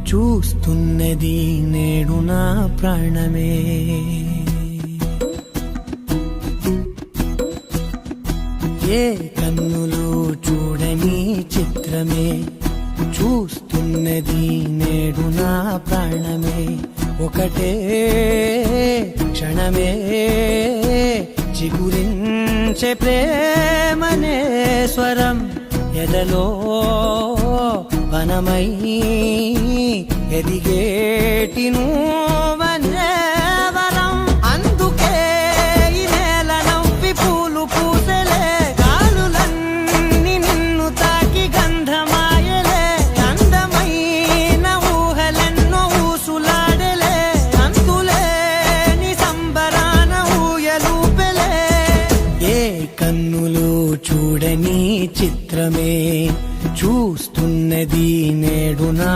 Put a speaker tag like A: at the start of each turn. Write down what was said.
A: చూస్తున్నది నేడు నా ప్రాణమే. ఏ కన్నులు చూడని చిత్రమే చూస్తున్నది నేడు నా ప్రాణమే. ఒకటే క్షణమే చిగురించే ప్రేమనే స్వరం ఎదలో వనమై ఎదిగేటి నువ్వనే వరం. అందుకే ఈ నేల నవ్వి పూలు పూసెలే, గాలులన్నీ నిన్ను తాకి గంధమాయలే. అందమైన ఊహలెన్నో ఊసులాడలే, అంతులేని సంబరాన ఊయలూపెలే. ఏ కన్నులు చూడని చిత్రమే చూస్తున్నది నేడు నా